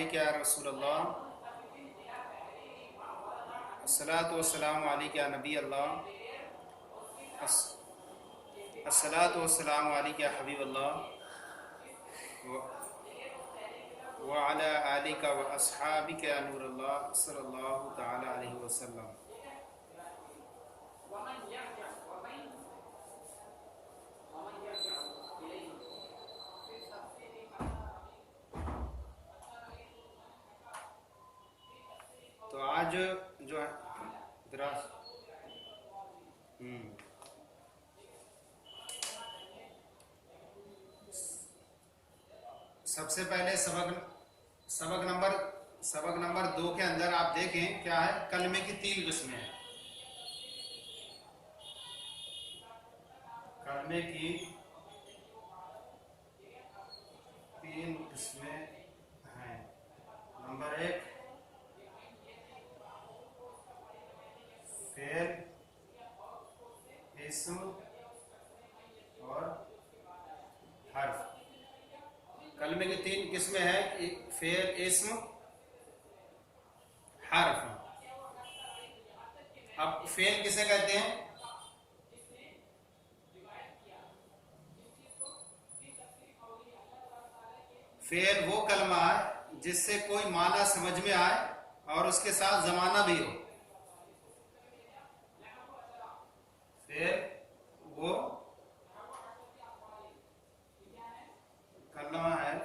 अलैका या रसूलल्लाह, अस्सलातु वस्सलामु अलैका या नबी अल्लाह, अस्सलातु वस्सलामु अलैका या हबीबल्लाह व अला आलिका व अस्हाबिका या नूरल्लाह सल्लल्लाहु तआला अलैहि वसल्लम। तो आज जो है दराज सबसे पहले सबक नंबर 2 के अंदर आप देखें क्या है। कलमे की 3 किस्में हैं। कलमे की 3 किस्में हैं। नंबर 1 फेल, इस्म और हर्फ। कलमे की 3 किस्में हैं, फेल, इस्म, हर्फ। अब फेल किसे कहते हैं? फेल वो कलमा है जिससे कोई माना समझ में आए और उसके साथ जमाना भी हो। फेल वो कलमा है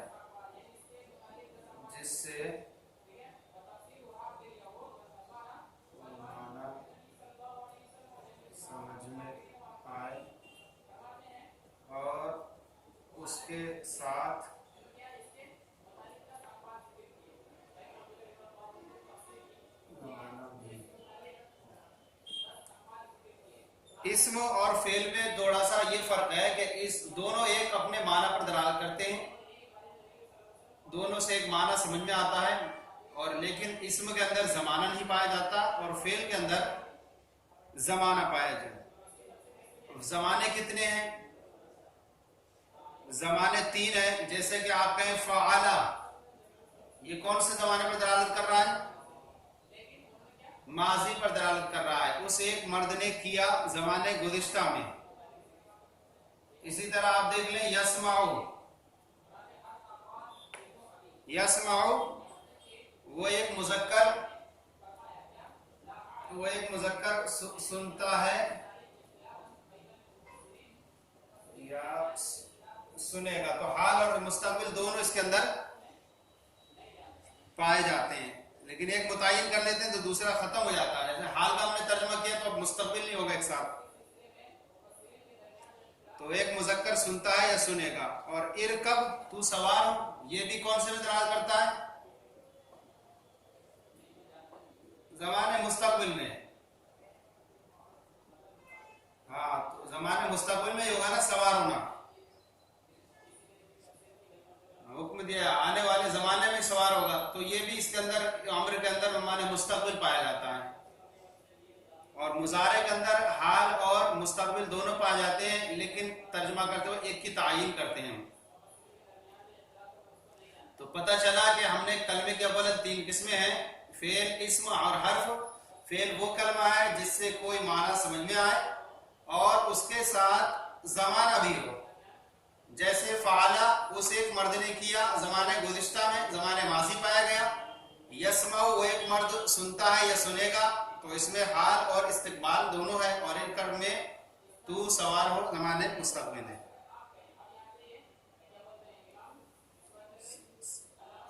जिससे माना समझ में आए और उसके साथ इस्म और फेल में थोड़ा सा ये फर्क है कि इस दोनों एक अपने माना पर दलालत करते हैं, दोनों से एक माना समझ में आता है, और लेकिन इस्म के अंदर जमाना नहीं पाया जाता और फेल के अंदर जमाना पाया जाता। जमाने कितने हैं? जमाने 3 हैं। जैसे कि आप कहें फ़अला, ये कौन से जमाने पर दलालत कर रहा है? माजी पर दलालत कर रहा है, उस एक मर्द ने किया जमाने गुज़िश्ता में। इसी तरह आप देख लें यस्माउ, यस्माउ वो एक मुज़क्कर सुनता है या सुनेगा। तो हाल और मुस्तक़बिल दोनों इसके अंदर पाए जाते हैं, लेकिन एक मुतय्यन कर लेते हैं तो दूसरा खत्म हो जाता है। जैसे हाल का हमने तर्जुमा किया तो अब मुस्तक़बिल नहीं होगा एक साथ। तो एक मुज़क्कर सुनता है या सुनेगा। और इरकब, तू सवार हो, ये भी कौन से में दलालत करता है? ज़माने मुस्तक़बिल में। हाँ, तो ज़माने मुस्तक़बिल में ही होगा ना सवार होना। हुक्म दिया आने वाले जमाने में सवार होगा, तो ये भी इसके अंदर अम्र के अंदर माने मुस्तक़बिल पाया जाता है। और मुज़ारे के अंदर हाल और मुस्तक़बिल दोनों पाए जाते हैं, लेकिन तर्जुमा करते हुए एक की तायीन करते हैं। तो पता चला कि हमने कलमे के अव्वल 3 किस्में हैं, फेल, इस्म और हर्फ। फेल वो कलमा है जिससे कोई माना समझ में आए और उसके साथ जमाना भी हो। जैसे फ़अला उस एक मर्द ने किया ज़माने गुज़िश्ता में, ज़माने माजी पाया गया। यस्माउ वो एक मर्द सुनता है या सुनेगा, तो इसमें हाल और इस्तिक़बाल दोनों है। और इन कर्म में तू सवार हो ज़माने मुस्तक़बिल है।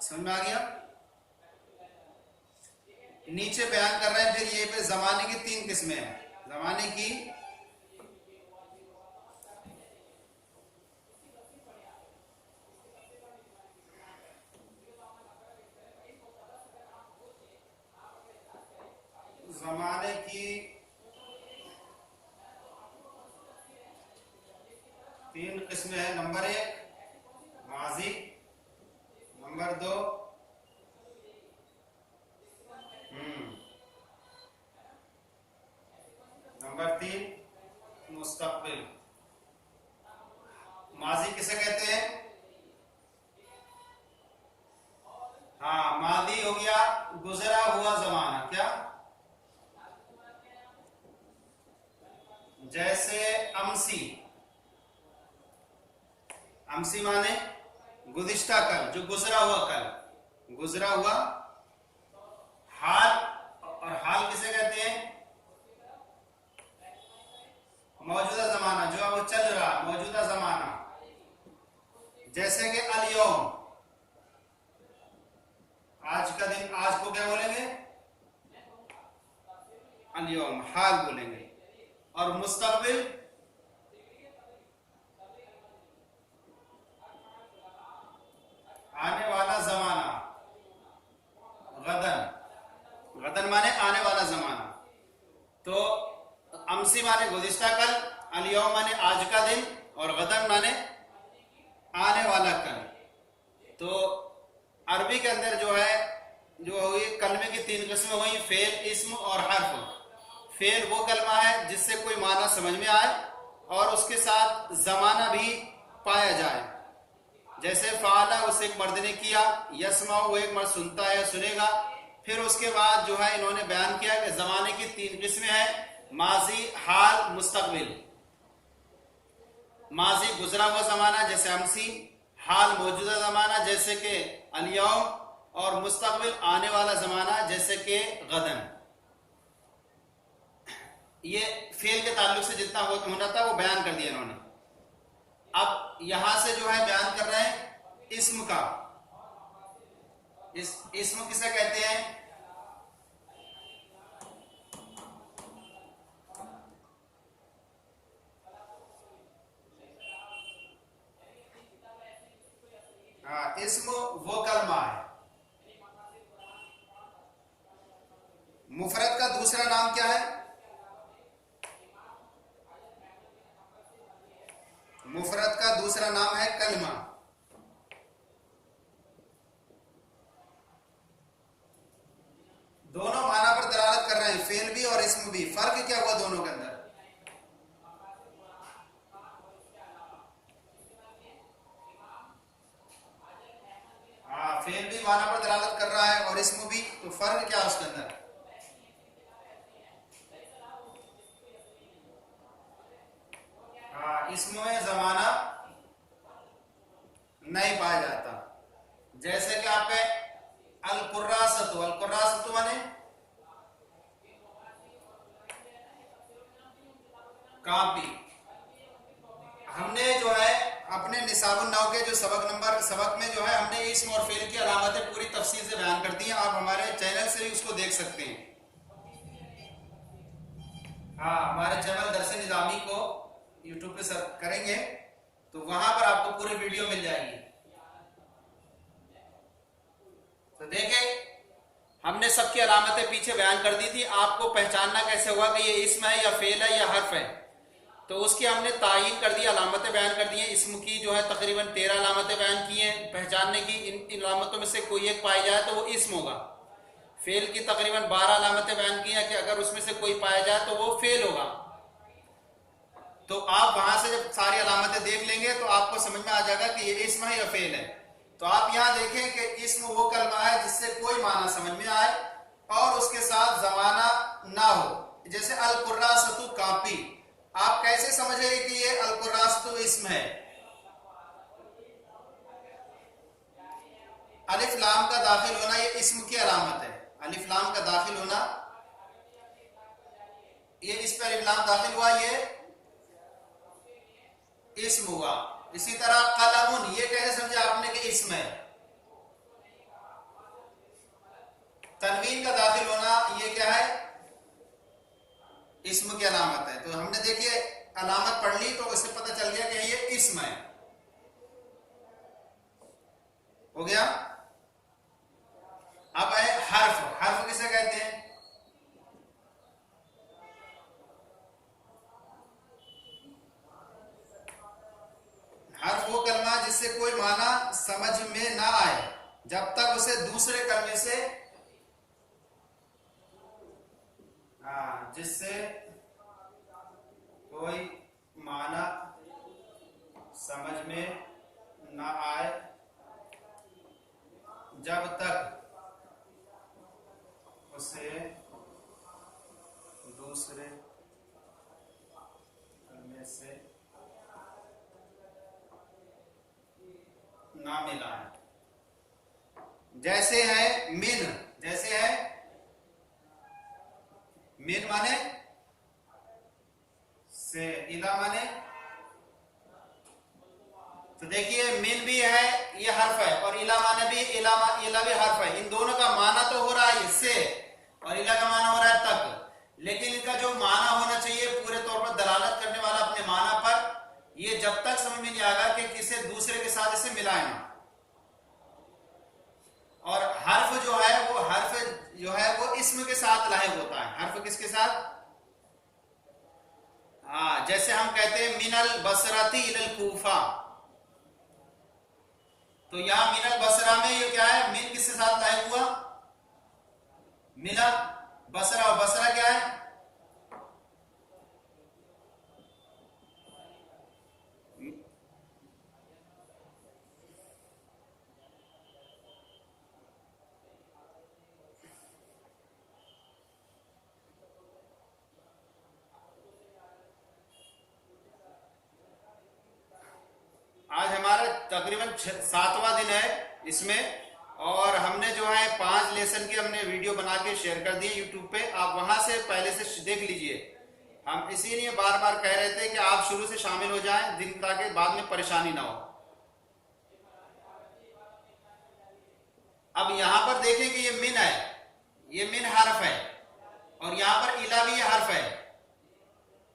समझ में आ गया? नीचे बयान कर रहे हैं फिर ये पे ज़माने की 3 किस्में हैं। ज़माने की ज़माने की 3 किस्में हैं। नंबर 1 माजी, नंबर 2 नंबर 3 मुस्तक़बिल। माजी किसे कहते हैं? हाँ, हो गया गुजरा हुआ जमाना। क्या? जैसे अमसी, अमसी माने गुज़िश्ता कल, जो गुजरा हुआ कल, गुजरा हुआ। हाल, और हाल किसे कहते हैं? मौजूदा जमाना, जो अब चल रहा, मौजूदा जमाना। जैसे कि अल-यौम, आज का दिन, आज को क्या बोलेंगे? अल-यौम, हाल बोलेंगे। और मुस्तकबिल, आने वाला जमाना, गदन, गदन माने आने वाला जमाना। तो अमसी माने गुज़िश्ता कल, अल-यौम माने आज का दिन, और गदन माने आने वाला कल। तो अरबी के अंदर जो है, जो हुई कलमे की तीन किस्में हुई, फेल, इस्म और हर्फ। फेल वो कलमा है जिससे कोई माना समझ में आए और उसके साथ जमाना भी पाया जाए। जैसे फाला, उसे एक मर्द ने किया, यस्मा, वो एक मर्द सुनता है, सुनेगा। फिर उसके बाद जो है इन्होंने बयान किया कि जमाने की तीन किस्में हैं, माजी, हाल, मुस्तकबिल। माजी गुजरा हुआ जमाना जैसे अमसी, हाल मौजूदा जमाना जैसे कि अल-यौम, और मुस्तकबिल आने वाला जमाना जैसे कि गदन। ये फेल के ताल्लुक से जितना होना था वो बयान कर दिया इन्होंने। अब यहां से जो है बयान कर रहे हैं इस्म का। इस्म किसे कहते हैं? हाँ, इस्म वो कलमा है। मुफरद का दूसरा नाम क्या है? मुफरद का दूसरा नाम है कलमा। दोनों माना पर दलालत कर रहे हैं, फेल भी और इस्म भी। फर्क क्या हुआ दोनों के अंदर? हाँ, फेल भी माना पर दलालत कर रहा है और इस्म भी, तो फर्क क्या है उसके अंदर? हाँ, इस्म में जमाना नहीं पाया जाता। जैसे कि आप अल-कुर्रासतु, अल-कुर्रासतु माने कापी। हमने जो है अपने निसाबुन नौ के जो सबक में जो है हमने इस्म और फेल की अलामतें पूरी तफसील से बयान कर दी हैं। आप हमारे चैनल से भी उसको देख सकते हैं। हाँ, हमारे चैनल दरसे निजामी को यूट्यूब पे सर्च करेंगे तो वहां पर आपको पूरी वीडियो मिल जाएगी। तो देखें, हमने सबकी अलामतें पीछे बयान कर दी थी। आपको पहचानना कैसे हुआ कि ये इस्म है या फेल है या हर्फ है, तो उसकी हमने तायीन कर दी, अलामतें बयान कर दी हैं। इस्म की जो है तकरीबन 13 अलामतें बयान की हैं पहचानने की। इन अलामतों में से कोई एक पाई जाए तो वो इस्म होगा। फेल की तकरीबन 12 अलामतें बयान की हैं कि अगर उसमें से कोई पाया जाए तो वो फेल होगा। तो आप वहां से जब सारी अलामतें देख लेंगे तो आपको समझ में आ जाएगा कि ये इस्म है या फेल है। तो आप यहां देखें कि इस्म वो कलमा है जिससे कोई माना समझ में आए और उसके साथ जमाना ना हो। जैसे अल-कुर्रासतु, कापी। आप कैसे समझेंगे कि ये अल-कुर्रासतु इस्म है? अलिफ लाम का दाखिल होना ये इस्म की अलामत है। अलिफ लाम का दाखिल होना, ये इस पर अलिफ लाम दाखिल हुआ, ये इस्म हुआ। इसी तरह कलमुन, ये कैसे समझे आपने कि इस्म है? तनवीन का दाखिल होना ये क्या है? इस्म की अलामत है। तो हमने देखिए अलामत पढ़ ली तो इससे पता चल गया कि ये इस्म है। हो गया। अब है हर्फ। हर्फ किसे कहते हैं? हर्फ वो कलमा जिससे कोई माना समझ में ना आए जब तक उसे दूसरे कलमे से, जिससे कोई माना समझ में ना आए जब तक उसे दूसरे कलमे से ना मिलाएं। जैसे है मिन, जैसे है मिन माने से, इला माने, तो देखिए मिन भी है ये हर्फ है और इला माने भी, इला भी हर्फ है। इन दोनों का माना तो हो रहा है इससे और इला का माना हो रहा है तक, लेकिन इनका जो माना होना चाहिए पूरे तौर पर दलालत करने वाला अपने माना पर, ये जब तक समझ में नहीं आएगा कि किसी दूसरे के साथ इसे मिलाए ना। और हर्फ जो है वो, हर्फ जो है वो इसम के साथ लाहिक होता है। हर्फ किसके साथ? हाँ, जैसे हम कहते हैं मिनल बसरती इलल कूफा, तो यहां मिनल बसरा में ये क्या है, मिन किसके साथ लाहिक हुआ? मिनल बसरा, और बसरा क्या है? आज हमारा तकरीबन 7वां दिन है इसमें, और हमने जो है 5 लेसन के हमने वीडियो बना के शेयर कर दिए यूट्यूब पे, आप वहां से पहले से देख लीजिए। हम इसीलिए बार बार कह रहे थे कि आप शुरू से शामिल हो जाएं दिन, ताकि बाद में परेशानी ना हो। अब यहां पर देखें कि ये मिन है, ये मिन हर्फ है, और यहां पर इला भी ये हर्फ है।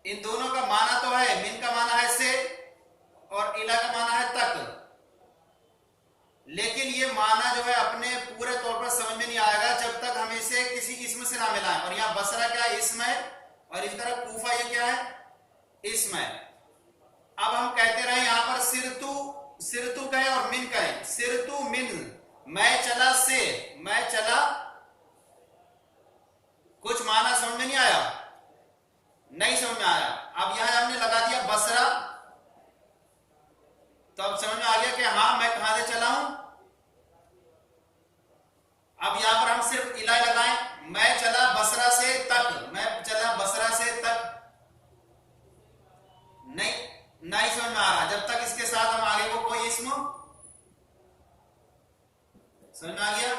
इन दोनों का माना तो है, मिन का माना है से और इला का माना है तक, लेकिन ये माना जो है अपने पूरे तौर पर समझ में नहीं आएगा जब तक हम इसे किसी इसम से ना मिलाएं। और यहाँ बसरा क्या है? इसम है, और इस तरह कूफा ये क्या है? इसम है। अब हम कहते रहे यहां पर सिरतु, सिरतु कहे और मिन कहे, सिरतु मिन, मैं चला से, मैं चला, कुछ माना समझ में नहीं आया? नहीं समझ में आया। अब यहां हमने लगा दिया बसरा, तो अब समझ में आ गया कि हाँ मैं कहां से चला हूं। अब यहां पर हम सिर्फ इला लगाएं, मैं चला बसरा से तक, मैं चला बसरा से तक, नहीं समझ में आ रहा जब तक इसके साथ हम आगे को कोई इसम, समझ में आ गया?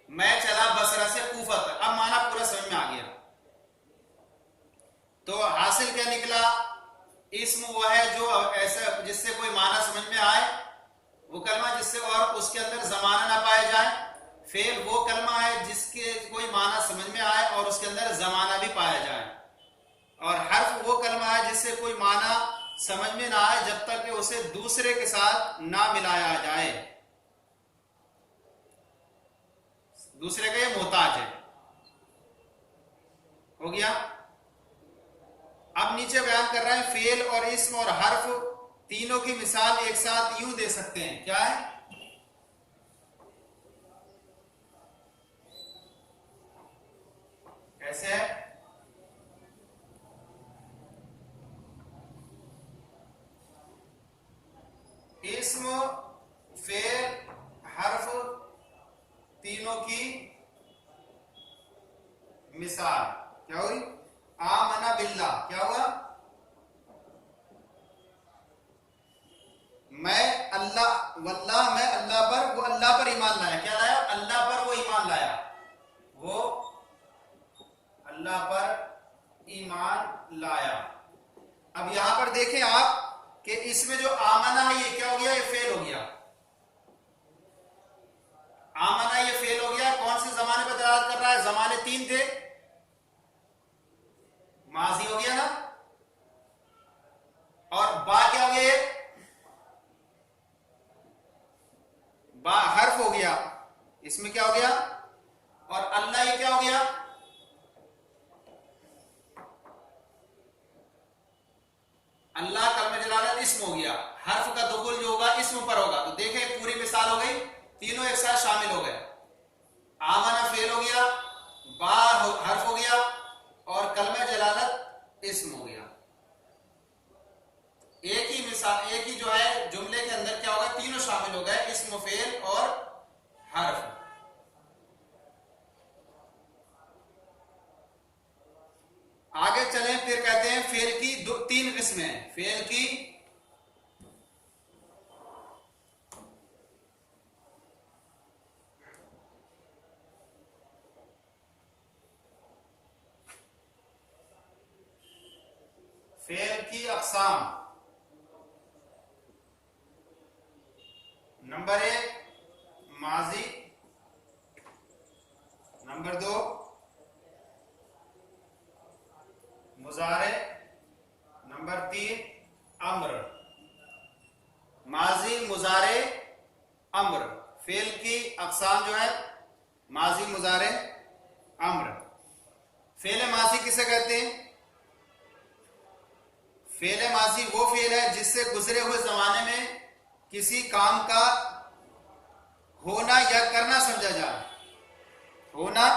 मैं चला बसरा से कूफा तक, अब माना पूरा समझ में आ गया। तो हासिल क्या निकला? इस्म वो है जो ऐसा जिससे कोई माना समझ में आए, वो कलमा जिससे और उसके अंदर जमाना ना पाया जाए। फेल वो कलमा है जिसके कोई माना समझ में आए और उसके अंदर जमाना भी पाया जाए। और हर्फ वो कलमा है जिससे कोई माना समझ में ना आए जब तक कि उसे दूसरे के साथ ना मिलाया जाए। दूसरे का ये मोहताज है। हो गया? अब नीचे बयान कर रहे हैं फेल और इस्म और हर्फ तीनों की मिसाल एक साथ यूं दे सकते हैं। क्या है? कैसे है? इस्म, फेल, हर्फ तीनों की मिसाल क्या हुई? आमना बिल्ला, क्या हुआ? मैं अल्लाह, वल्लाह मैं अल्लाह पर, वो अल्लाह पर ईमान लाया। क्या लाया? अल्लाह पर वो ईमान लाया, वो अल्लाह पर ईमान लाया। अब यहां पर देखें आप कि इसमें जो आमना है ये क्या हो गया? ये फेल हो गया। आमना ये फेल हो गया। कौन से जमाने पर दलालत कर रहा है? जमाने 3 थे, माजी हो गया ना, और बा क्या हो गया? बा हर्फ हो गया। इसमें क्या हो गया? और अल्लाह ये क्या हो गया? अल्लाह कलमे जलालत इस्म हो गया। हर्फ का दुखुल जो होगा इस्म पर होगा। तो देखें पूरी मिसाल हो गई, तीनों एक साथ शामिल हो गए। आमना फेल हो गया, बा हर्फ हो गया, और कलमे जलालत इस्म हो गया। एक ही मिसाल, एक ही जो है जुमले के अंदर क्या होगा? तीनों शामिल हो गए, इस्म, फेल और हर्फ। फेल की फेल की अक़साम। नंबर 1 माजी, नंबर 2 मुजारे, नंबर 3 अम्र। माजी, मुजारे, अम्र, फेल की अक़साम जो है माजी, मुजारे, अम्र। फेल माजी किसे कहते हैं? फेल माजी वो फेल है जिससे गुजरे हुए जमाने में किसी काम का होना या करना समझा जाए। होना,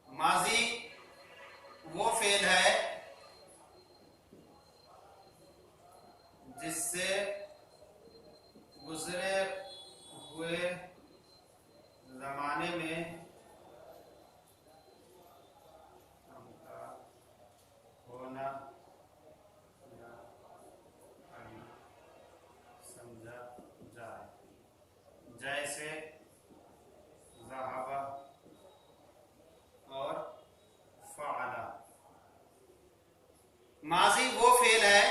माजी वो फेल है जिससे गुजरे हुए जमाने में होना या करना समझा जाए। जैसे ज़हाबा और फ़अला। माजी वो फेल है,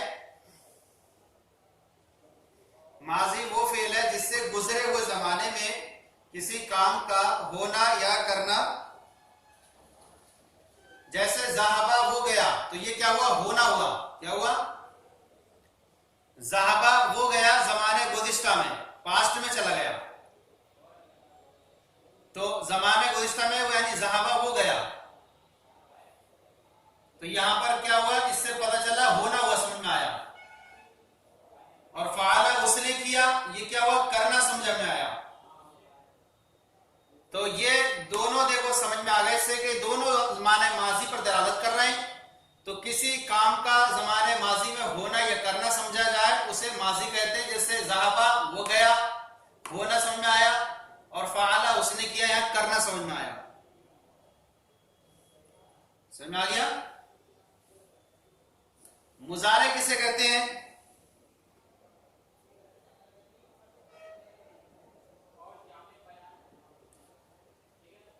माजी वो फेल है जिससे गुजरे हुए जमाने में किसी काम का होना या करना, जैसे ज़हाबा वो गया, तो ये क्या हुआ? होना हुआ। क्या हुआ? ज़हाबा वो गया जमाने गुज़िश्ता में, पास्ट में चला गया, तो जमाने गुज़िश्ता में यानी ज़हाबा वो गया, तो यहां पर क्या हुआ? इससे पता चला होना हुआ, समझ में आया। और फ़अला उसने किया, ये क्या हुआ? करना समझ में आया। तो ये दोनों देखो समझ में आ गए इससे कि दोनों ज़माने माजी पर दलालत कर रहे हैं। तो किसी काम का ज़माने माजी में होना या करना समझा जाए उसे माजी कहते हैं। जैसे ज़हाबा वो गया, होना समझ में आया, और फ़अला उसने किया, यहां करना समझ में आया। समझ में आ गया? मुजारे किसे कहते हैं?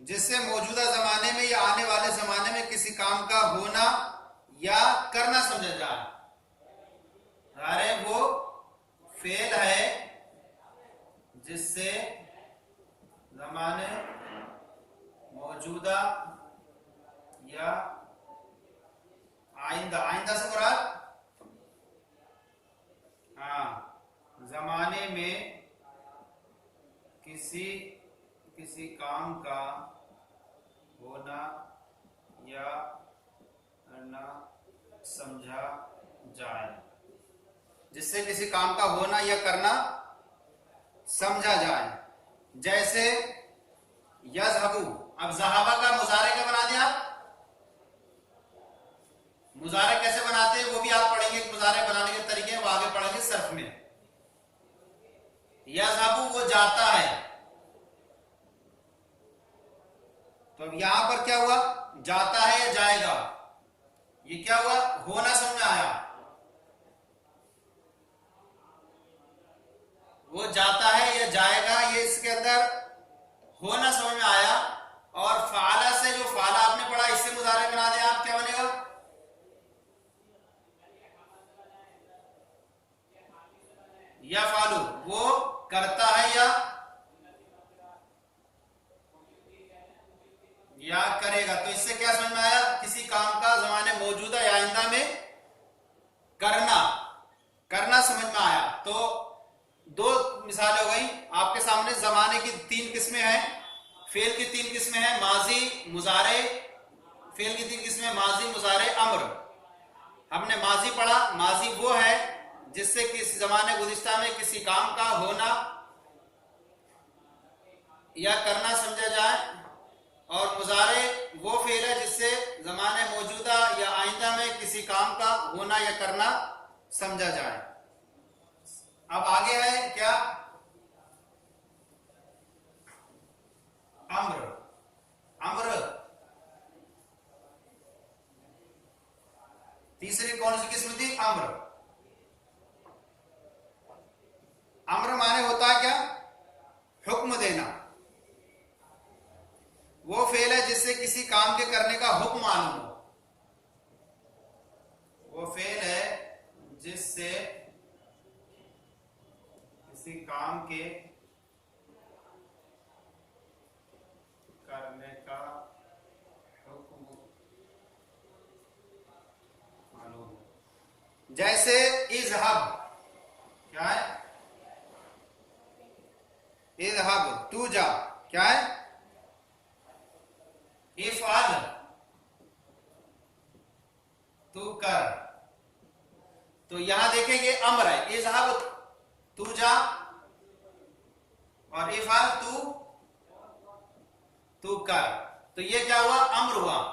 जिससे मौजूदा जमाने में या आने वाले जमाने में किसी काम का होना या करना समझा जाए। अरे वो फेल है जिससे जमाने मौजूदा या आइंदा, आइंदा से मुराद जमाने में किसी काम का होना या करना समझा जाए। जिससे किसी काम का होना या करना समझा जाए। जैसे यज़हबू, अब ज़हाबा का मुजारे क्या बना दिया? मुजारे कैसे बनाते हैं वो भी आप पढ़ेंगे, मुजारे बनाने के तरीके वो आगे पढ़ेंगे सर्फ में। यज़हबू वो जाता है, तो अब यहां पर क्या हुआ? जाता है या जाएगा, ये क्या हुआ? होना समझ में आया। वो जाता है या जाएगा, ये इसके अंदर होना समझ में आया। और फ़अला से जो फ़अला आपने पढ़ा इससे मुजारे बना दिया आप, क्या बनेगा? या फ़ालू वो करता है या करेगा। तो इससे क्या समझ में आया? किसी काम का जमाने मौजूदा या आइंदा में करना समझ में आया। तो दो मिसालें हो गई आपके सामने। जमाने की 3 किस्में हैं, फेल की 3 किस्में हैं, माजी, मुजारे। फेल की 3 किस्में, माजी, मुजारे, अम्र। हमने माजी पढ़ा, माजी वो है जिससे किसी जमाने गुज़िश्ता में किसी काम का होना या करना समझा जाए। और मुजारे वो फेल है जिससे जमाने मौजूदा या आइंदा में किसी काम का होना या करना समझा जाए। अब आगे है क्या? अम्र। अम्र तीसरी कौन सी किस्म थी? अम्र। अम्र माने होता है क्या? हुक्म देना। वो फेल है जिससे किसी काम के करने का हुक्म मालूम हो। वो फेल है जिससे किसी काम के करने का हुक्म मालूम हो। जैसे इज़हब, क्या है? इज़हब, तू जा, क्या है? इफ़अल, तू कर। तो यहां देखेंगे अम्र है, इज़हब तू जा, और इफ़अल तू कर। तो ये क्या हुआ? अम्र हुआ,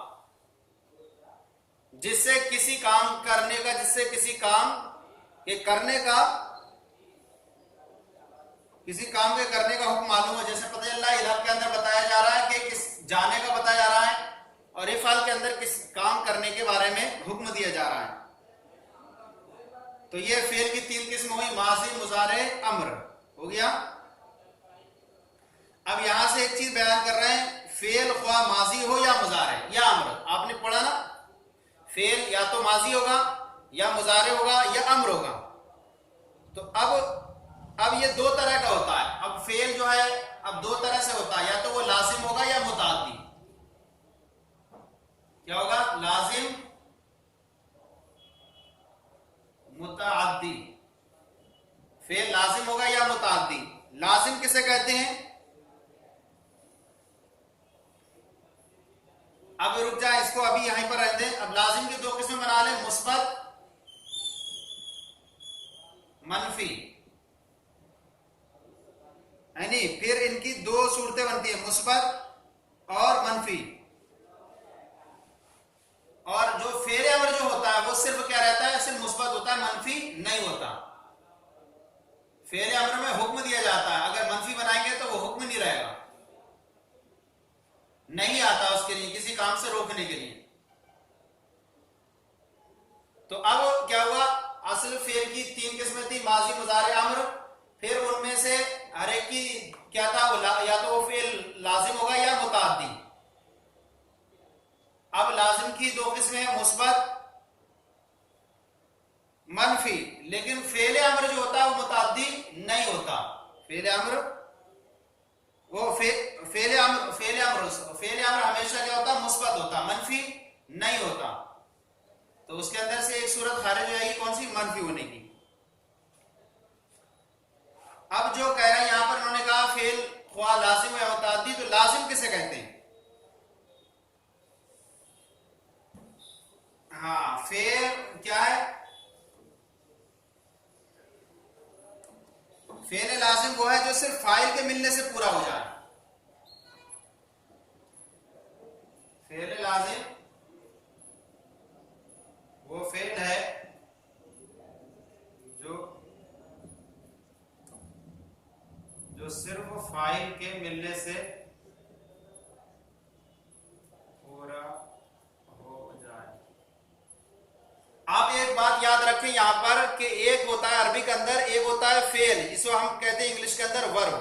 जिससे किसी काम करने का, जिससे किसी काम के करने का, किसी काम के करने का हुक्म मालूम है। जैसे पता चल रहा है इज़हब के अंदर बताया जा रहा है कि किस जाने का बताया जा रहा है, और इफ़अल के अंदर किस काम करने के बारे में हुक्म दिया जा रहा है। तो ये फेल की तीन किस्म हुई, माजी, मुजारे, अम्र। हो गया। अब यहां से एक चीज बयान कर रहे हैं, फेल ख्वा माजी हो या मुजारे या अम्र। आपने पढ़ा ना, फेल या तो माजी होगा, या मुजारे होगा, या अम्र होगा। तो अब ये दो तरह का होता है। अब फेल जो है अब दो तरह से होता है, या तो वो लाजिम होगा या मुताद्दी। क्या होगा? लाजिम, मुताद्दी। फेल लाजिम होगा या मुताद्दी। लाजिम किसे कहते हैं? अब रुक जाए, इसको अभी यहीं पर रख दें। अब लाजिम की दो किस्में बना लें, मुस्बत, मनफी, है नहीं? फिर इनकी दो सूरतें बनती है, मुस्बत और मनफी। और जो फेल अमर जो होता है वो सिर्फ क्या रहता है? सिर्फ मुस्बत होता है, मनफी नहीं होता। फेल अमर में हुक्म दिया जाता है, अगर मनफी बनाएंगे तो वो हुक्म नहीं रहेगा, नहीं आता उसके लिए, किसी काम से रोकने के लिए। तो अब क्या हुआ? असल फेल की तीन किस्में थी, माजी, मुजारे, अम्र। फिर उनमें से हर एक की क्या था? या तो वो फेल लाजिम होगा या मुताद्दी। अब लाजिम की दो किस्में हैं, मुस्बत, मनफी। लेकिन फेल अम्र जो होता है वो मुताद्दी नहीं होता। फेल अम्र वो फेल अम्र हमेशा क्या होता? मुस्बत होता, मनफी नहीं होता। तो उसके अंदर से एक सूरत खारिज हो जाएगी, कौन सी? मनफी होने की। अब जो कह रहे हैं यहां पर, उन्होंने कहा फेल ख्वा लाजिम या मुताद्दी, तो लाजिम किसे कहते हैं? हाँ, फेल क्या है? फेल लाजिम वो है जो सिर्फ फाइल के मिलने से पूरा हो जाए। फेल लाजिम वो फेल है जो सिर्फ फाइल के मिलने से पूरा हो जाए। आप एक बात याद रखें यहां पर कि एक होता है अरबी के अंदर, एक होता है फेल, इसको हम कहते हैं इंग्लिश के अंदर वर्ब।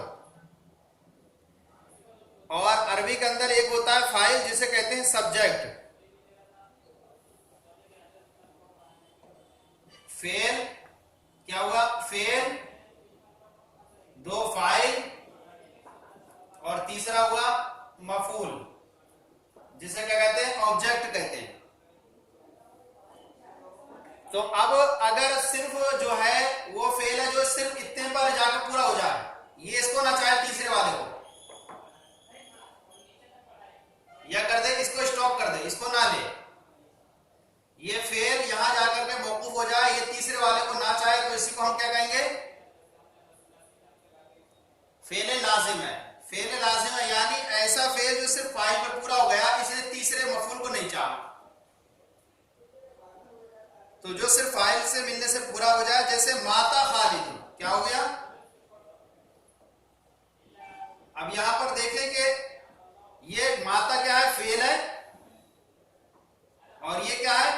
और अरबी के अंदर एक होता है फाइल, जिसे कहते हैं सब्जेक्ट। फेल क्या हुआ? फेल दो फाइल, और तीसरा हुआ मफूल, जिसे क्या कहते हैं? ऑब्जेक्ट कहते हैं। तो अब अगर सिर्फ जो है वो फेल है जो सिर्फ इतने पर जाकर पूरा हो जाए, ये इसको ना चाहे तीसरे वाले को, या कर दे इसको, स्टॉप कर दे, इसको ना ले, ये फेल यहां जाकर के मौकूफ हो जाए, ये तीसरे वाले को ना चाहे, तो इसी को हम क्या कहेंगे? फेल लाजिम है। फेल लाजिम है यानी ऐसा फेल जो सिर्फ फाइल पर पूरा हो गया, इसने तीसरे मफूल को नहीं चाहा। तो जो सिर्फ फाइल से मिलने से पूरा हो जाए, जैसे माता खालिद, क्या हो गया? अब यहां पर देखें कि ये माता क्या है? फेल है, और ये क्या है?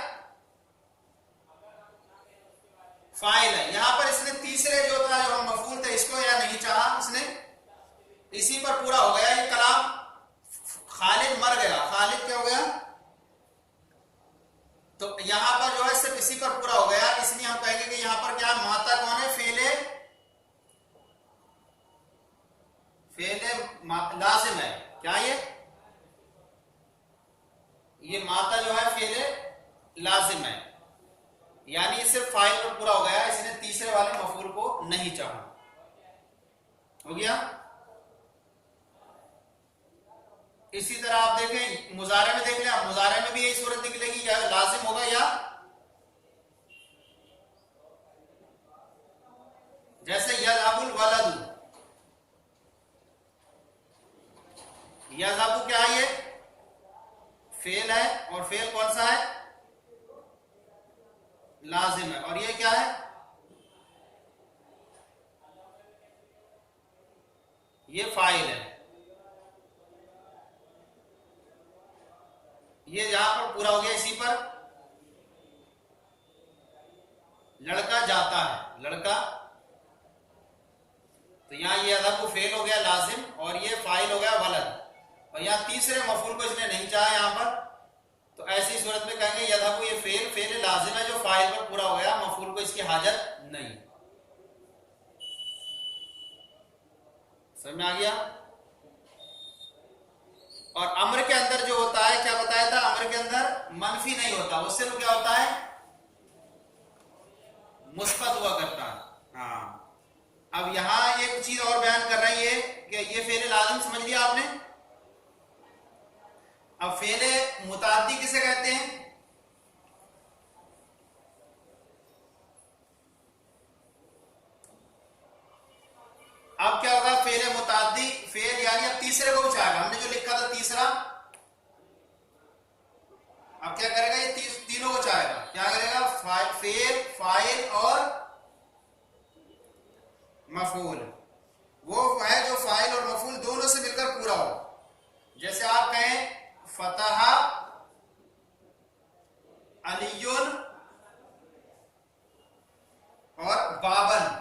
नहीं चाहा उसने, इसी पर पूरा हो गया ये कलाम। खालिद मर गया, खालिद क्या हो गया, तो यहां पर जो है सिर्फ इसी पर पूरा हो गया, इसलिए हम कहेंगे कि यहां पर क्या माता कौन है, फेले लाजिम है। क्या ये माता जो है फेले लाजिम है, यानी सिर्फ फाइल पर पूरा हो गया, इसने तीसरे वाले मफूल को नहीं चाहा। हो गया। इसी तरह आप देखें मुजारे में, देख लें मुजारे में भी यही सूरत निकलेगी, क्या लाजिम होगा या, जैसे यज़हबुल वलदु, यज़हबु क्या है, ये फेल है, और फेल कौन सा है, लाजिम है, और ये क्या है, ये फाइल है। ये यहां पर पूरा हो गया, इसी पर लड़का जाता है, लड़का, तो यहां ये अदब फेल हो गया लाजिम, और ये फाइल हो गया वलद, और यहां तीसरे मफूल को इसने नहीं चाहा यहां पर, तो ऐसी सूरत में कहेंगे यदहबु ये फेल लाजिम है जो फाइल पर पूरा हो गया, मफूल को इसकी हाजत नहीं। समझ में आ गया। और अम्र के अंदर जो होता है, क्या बताया था, अम्र के अंदर मनफी नहीं होता, वो सिर्फ क्या होता है, मुस्बत हुआ करता है। हाँ, अब यहां एक चीज और बयान कर रही है कि ये फेले लाजिम समझ लिया आपने। अब फेले मुताद्दी किसे कहते हैं, अब क्या होगा, फेले मुताद्दी, फेल यानी अब तीसरे को उठाएगा, हमने जो लिखा था तीसरा, अब क्या करेगा, ये तीनों को चाहेगा, क्या करेगा, फेल, फाइल और मफूल, वो है जो फाइल और मफूल दोनों से मिलकर पूरा हो। जैसे आप कहें फतहा अलीयुन और बाबन,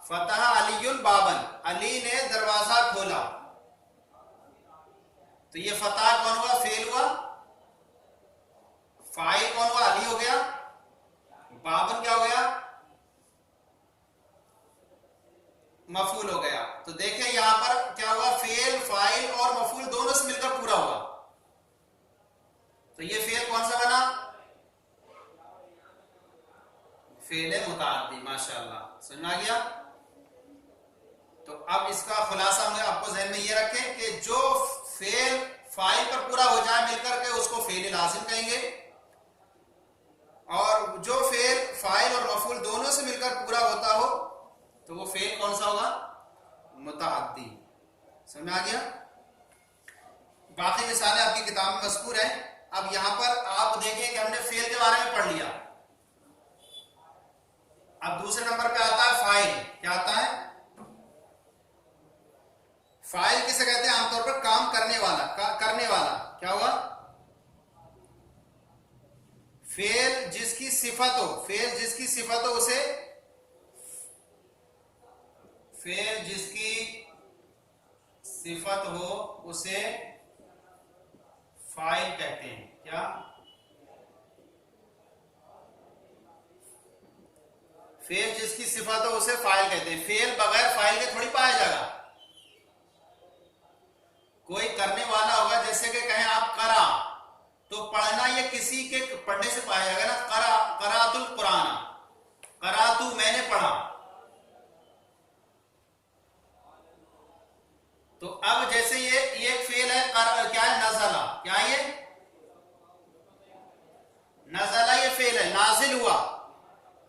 फतह अलीयुन बाबन, अली ने दरवाजा खोला, तो ये फतह कौन हुआ, फेल हुआ, फाइल कौन हुआ, अली हो गया, बाबन क्या हो गया, मफूल हो गया। तो देखें यहां पर क्या हुआ, फेल, फाइल और मफूल दोनों से मिलकर पूरा हुआ, तो ये फेल कौन सा बना, फेल मुताअद्दी। माशाअल्लाह, समझ आ गया। तो अब इसका खुलासा में आपको ज़हन में ये रखें कि जो फेल फाइल पर पूरा हो जाए मिलकर के उसको फेल लाजिम कहेंगे, और जो फेल फाइल और मफूल दोनों से मिलकर पूरा होता हो तो वो फेल कौन सा होगा, मुताअद्दी। समझ में आ गया। बाकी मिसालें आपकी किताब में मज़कूर है। अब यहां पर आप देखें कि हमने फेल के बारे में पढ़ लिया, अब दूसरे नंबर पे आता है फाइल। क्या आता है, फाइल किसे कहते हैं, आमतौर पर काम करने वाला, करने वाला। क्या हुआ, फेल जिसकी सिफत हो, फेल जिसकी सिफत हो उसे, फेल जिसकी सिफत हो उसे फाइल कहते हैं। क्या, फेल जिसकी सिफत हो उसे फाइल कहते हैं। फेल बगैर फाइल के थोड़ी पाया जाएगा। कोई करने वाला होगा, जैसे कि कहें आप करा, तो पढ़ना ये किसी के पढ़ने से पाया जाएगा ना, करातुल कुरान, करातु मैंने पढ़ा। तो अब जैसे ये एक फेल है, क्या है, नज़ला। क्या है ये, नज़ला, ये फेल है, नाजिल हुआ।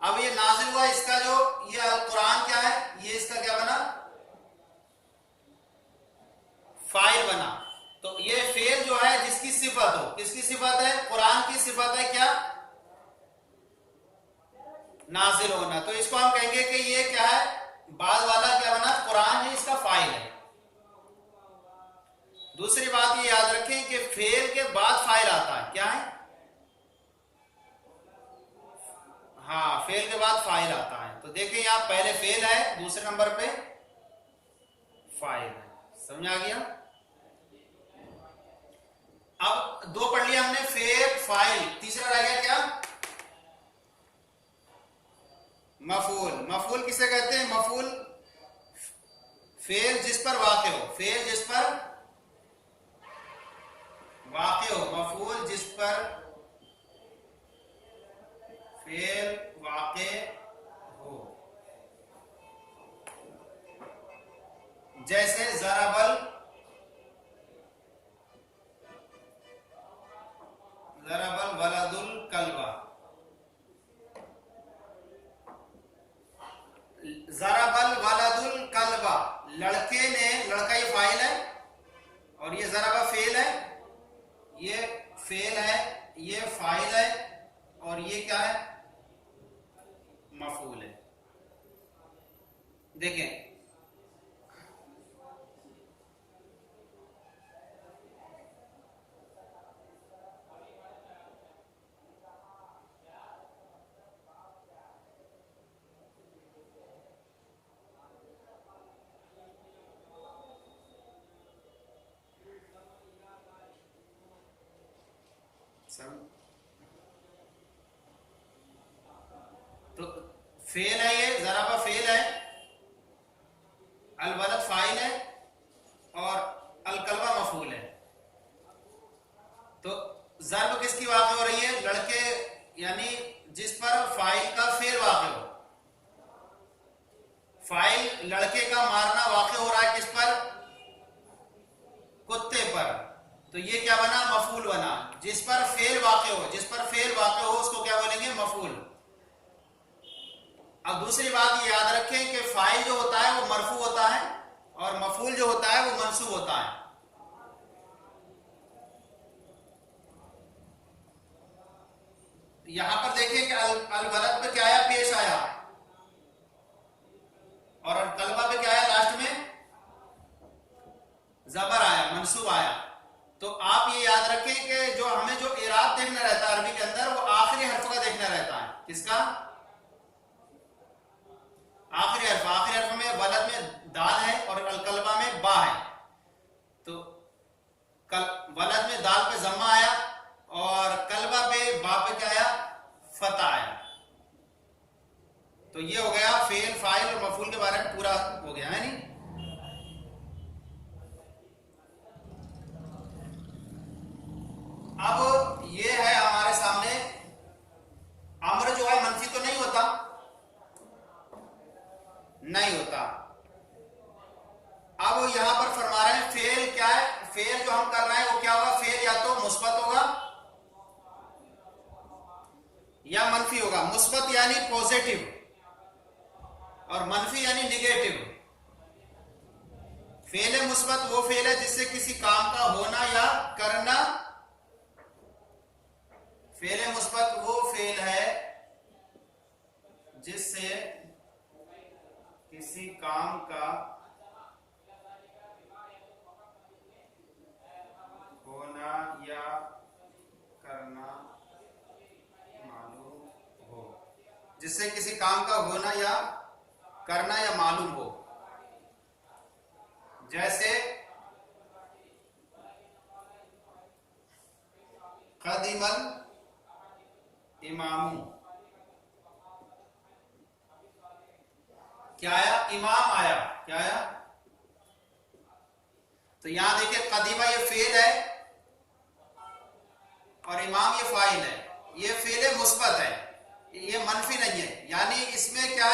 अब ये नाजिल हुआ, इसका जो ये कुरान क्या है, ये इसका क्या बना, फाइल बना। तो ये फेल जो है जिसकी सिफत हो, किसकी सिफत है, कुरान की सिफत है, क्या, नाजिल होना। तो इसको हम कहेंगे कि ये क्या है, बाद वाला क्या बना, कुरान है, इसका फाइल है। दूसरी बात ये याद रखें कि फेल के बाद फाइल आता है। क्या है, हाँ, फेल के बाद फाइल आता है। तो तो देखिए यहाँ पहले फेल है, दूसरे नंबर पे फाइल है। समझ आ गया? अब दो पढ़ लिया हमने, फेल फाइल, तीसरा रह गया क्या? मफूल। मफूल किसे कहते हैं? मफूल फेल जिस पर वाक़े हो, फेल जिस पर वाक़े हो, मफूल जिस पर फेल वाक़े हो। जैसे ज़रबल वलदुल कल्बा। ज़रबल वलदुल कल्बा, लड़के ने, लड़का ये फाइल है और ये ज़रबा फेल है, ये फेल है, ये फाइल है और ये क्या है? मफूल है। देखें तो फेल है, ये ज़रबा फेल है, अल वलद फाइल है और अल कल्बा मफूल है। तो ज़रब किसकी वाक़ हो रही है? लड़के, यानी जिस पर फाइल का फेल वाक़ हो। फाइल लड़के का मारना वाक़ हो रहा है किस पर? कुत्ते पर। तो ये क्या बना? मफूल बना। जिस पर फेल वाक़ हो, जिस पर फेल वाक़ हो उसको क्या बोलेंगे? मफूल। अब दूसरी बात ये याद रखें कि फाइल जो होता है वो मरफू होता है और मफूल जो होता है वो मंसूब होता है। यहां पर देखिए कि अल वलद पे क्या आया? पेश आया, और अल कल्बा पे क्या आया? लास्ट में जबर आया, मंसूब आया। तो आप ये याद रखें कि जो हमें जो इराब देखना रहता है अरबी के अंदर, वो आखिरी हर्फ का देखना रहता है। किसका? आखिरी हर्फ। आखिरी हर्फ में वलद में दाल है और अलकल्बा में बा है। तो वलद में दाल पे जम्मा आया और कल्बा पे बा पे क्या आया? फता आया। तो ये हो गया फेल, फाइल और मफूल के बारे में पूरा हो गया है। नहीं, अब ये है हमारे सामने अम्र जो है मनफी तो नहीं होता, नहीं होता। अब यहां पर फरमा रहे हैं फेल क्या है? फेल जो हम कर रहे हैं वो क्या होगा? फेल या तो मुस्बत होगा या मनफी होगा। मुस्बत यानी पॉजिटिव और मनफी यानी निगेटिव। फेल मुस्बत वो फेल है जिससे किसी काम का होना या करना। फेल मुस्बत वो फेल है जिससे किसी काम का होना या करना मालूम हो। जिससे किसी काम का होना या करना या मालूम हो। जैसे कदीमल इमामू, क्या आया? इमाम आया। क्या आया? तो यहां देखिए कदीमा ये फेल है और इमाम ये फाइल है। ये फेल मुस्बत है, ये मनफी नहीं है। यानी इसमें क्या है?